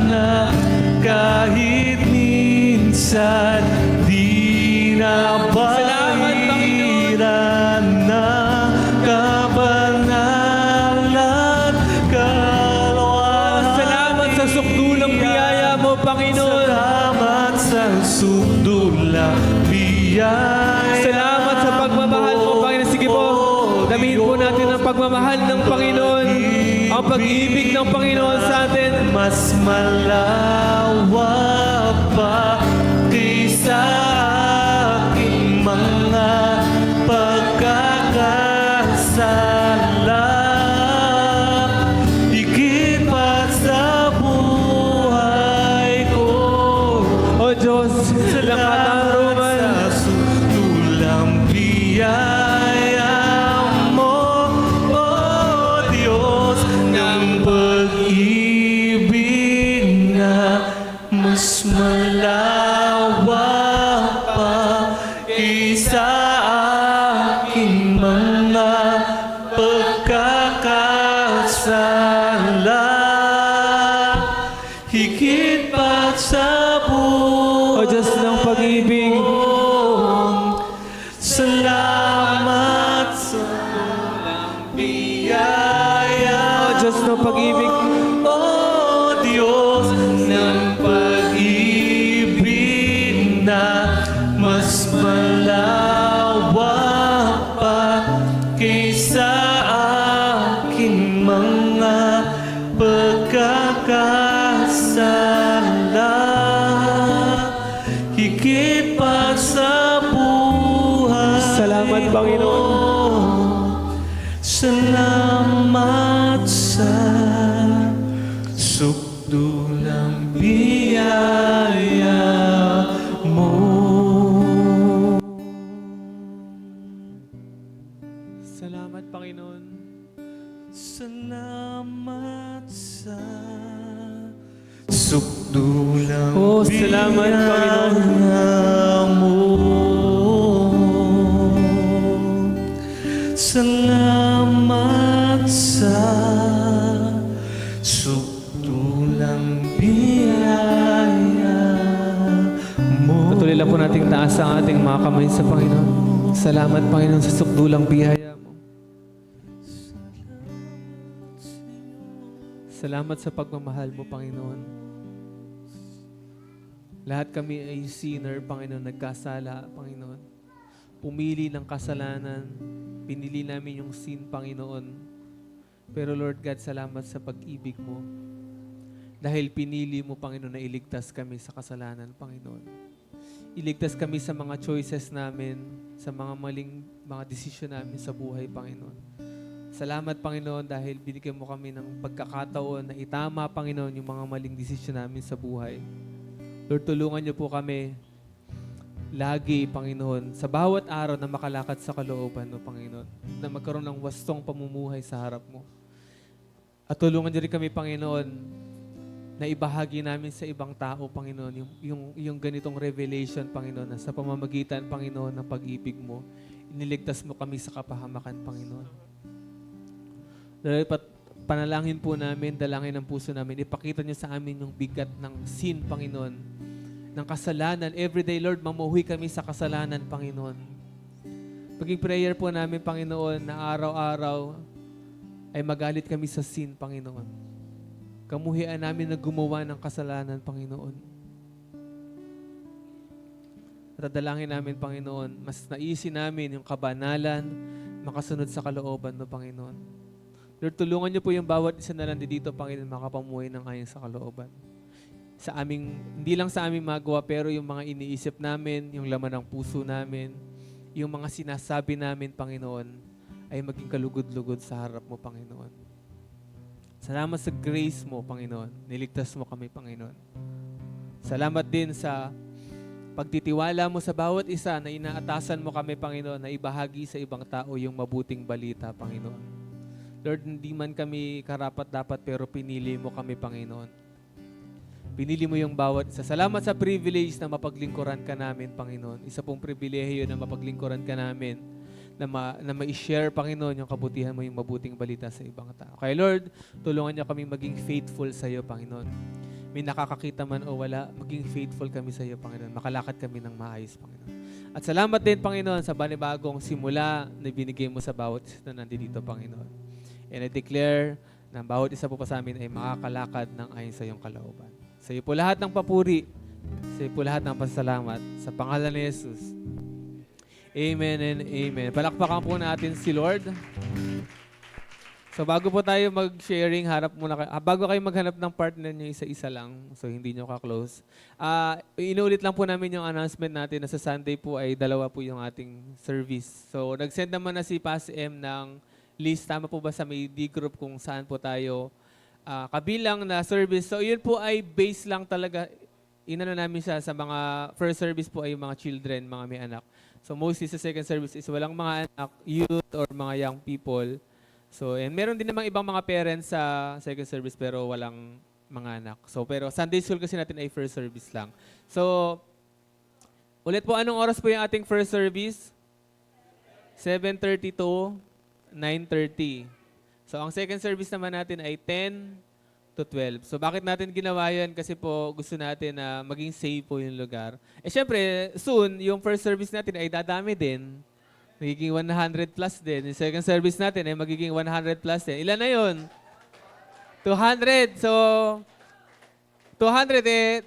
na kahit minsan di na bahiran na kabanalan kalawaan. Salamat sa sukdulang biyaya mo, Panginoon. Salamat sa sukdulang biyaya. Salamat sa pagmamahal mo, Panginoon. Sige po, damihin po natin ang pagmamahal ng Panginoon. Ang pag-ibig ng Panginoon sa atin. Mas malawak pa kaysa aking mga pagkakasala. Higit pa sa buhay ko. O Diyos, ng katarungan. Sa sutulang biyaya mo, O Diyos, ng pag-ibig na mas malawak pa kaysa aking mga pagkakasala. Higit pa sa buhay. O Diyos ng pag-ibig. Salamat sa walang biyaya. O Diyos ng pag-ibig. O Diyos ng pag-ibig na mas malawak pa kaysa aking mga pagkakasala. Higit pa sa buhay. Salamat, Panginoon. Salamat sa sukdulang biyaya mo. Salamat, Panginoon. Salamat sa sukdulang Oh, salamat, Panginoon. mo. Salamat sa sukdulang biyaya mo. Patuloy lang po nating taas ang ating mga kamay sa Panginoon. Salamat, Panginoon, sa sukdulang biyaya mo. Salamat sa pagmamahal mo, Panginoon. Lahat kami ay sinner, Panginoon, nagkasala, Panginoon. Pumili ng kasalanan, pinili namin yung sin, Panginoon. Pero Lord God, salamat sa pag-ibig mo. Dahil pinili mo, Panginoon, na iligtas kami sa kasalanan, Panginoon. Iligtas kami sa mga choices namin, sa mga maling mga desisyon namin sa buhay, Panginoon. Salamat, Panginoon, dahil binigyan mo kami ng pagkakataon na itama, Panginoon, yung mga maling desisyon namin sa buhay. Lord, tulungan niyo po kami lagi, Panginoon, sa bawat araw na makalakad sa kalooban mo, Panginoon, na magkaroon ng wastong pamumuhay sa harap mo. At tulungan niyo rin kami, Panginoon, na ibahagi namin sa ibang tao, Panginoon, yung ganitong revelation, Panginoon, na sa pamamagitan, Panginoon, ng pag-ibig mo, iniligtas mo kami sa kapahamakan, Panginoon. Dahil panalangin po namin, dalangin ng puso namin, ipakita niyo sa amin yung bigat ng sin, Panginoon, ng kasalanan. Everyday, Lord, mamuhi kami sa kasalanan, Panginoon. Paging prayer po namin, Panginoon, na araw-araw ay magalit kami sa sin, Panginoon. Kamuhian namin na gumawa ng kasalanan, Panginoon. Natadalangin namin, Panginoon, mas naisin namin yung kabanalan, makasunod sa kalooban mo, Panginoon. Lord, tulungan niyo po yung bawat isa na nandito, Panginoon, makapamuhay ng ayon sa kalooban. Sa aming, hindi lang sa aming magawa, pero yung mga iniisip namin, yung laman ng puso namin, yung mga sinasabi namin, Panginoon, ay maging kalugod-lugod sa harap mo, Panginoon. Salamat sa grace mo, Panginoon. Niligtas mo kami, Panginoon. Salamat din sa pagtitiwala mo sa bawat isa na inaatasan mo kami, Panginoon, na ibahagi sa ibang tao yung mabuting balita, Panginoon. Lord, hindi man kami karapat-dapat pero pinili mo kami, Panginoon. Pinili mo yung bawat isa. Salamat sa privilege na mapaglingkuran ka namin, Panginoon. Isa pong pribilehiyo na mapaglingkuran ka namin, na ma-share, Panginoon, yung kabutihan mo, yung mabuting balita sa ibang tao. Kaya Lord, tulungan niyo kami maging faithful sa iyo, Panginoon. May nakakakita man o wala, maging faithful kami sa iyo, Panginoon. Makalakad kami ng maayos, Panginoon. At salamat din, Panginoon, sa banibagong simula na binigay mo sa bawat isa na nandito, Panginoon. And I declare na bawat isa po pa sa amin ay makakalakad ng ayon sa iyong kalooban. Sa iyo po lahat ng papuri, sa iyo po lahat ng pasalamat. Sa pangalan ni Jesus. Amen and amen. Palakpakan po natin si Lord. So bago po tayo mag-sharing, bago kayo maghanap ng partner nyo, isa-isa lang. So hindi nyo ka-close. Inulit lang po namin yung announcement natin na sa Sunday po ay 2 po yung ating service. So nag-send naman na si Pas M ng list. Tama po ba sa may D group kung saan po tayo kabilang na service. So yun po ay base lang talaga. Inano namin siya sa mga first service po ay yung mga children, mga may anak. So mostly sa second service is walang mga anak, youth or mga young people. So, and meron din namang ibang mga parents sa second service pero walang mga anak. So, pero Sunday school kasi natin ay first service lang. So, ulit po, anong oras po yung ating first service? 7:30 to 9:30. So, ang second service naman natin ay 10 to 12. So, bakit natin ginawa yan? Kasi po, gusto natin na maging safe po yung lugar. Eh, syempre, soon, yung first service natin ay dadami din. Magiging 100 plus din. Yung second service natin ay magiging 100 plus din. Ilan na yun? 200. So, 200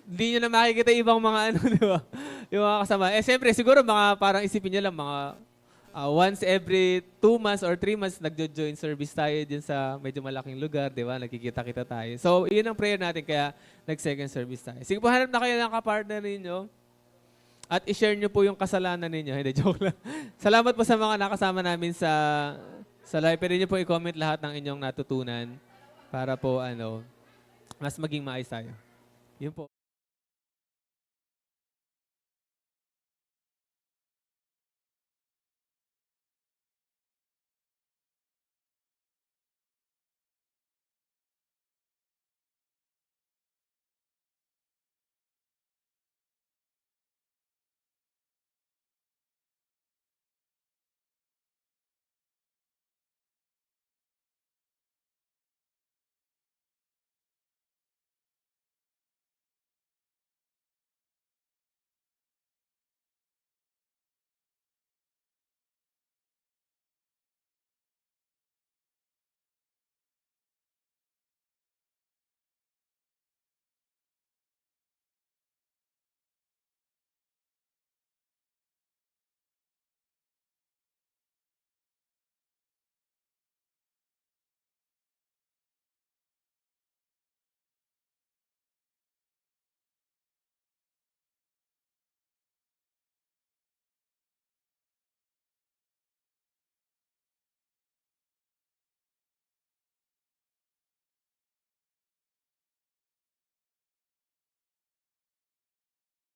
hindi nyo na makikita ibang mga di ba? Yung mga kasama. Eh, siyempre, siguro parang isipin nyo lang, mga once every 2 months or 3 months, nagjo-join service tayo din sa medyo malaking lugar, di ba? Nagkikita-kita tayo. So, yun ang prayer natin, kaya nag-second service tayo. Sige po, hanap na kayo ng kapartner ninyo. At i-share nyo po yung kasalanan ninyo. Hindi, joke lang. Salamat po sa mga nakasama namin sa live. Pwede nyo po i-comment lahat ng inyong natutunan para po mas maging maayos tayo. Yun po.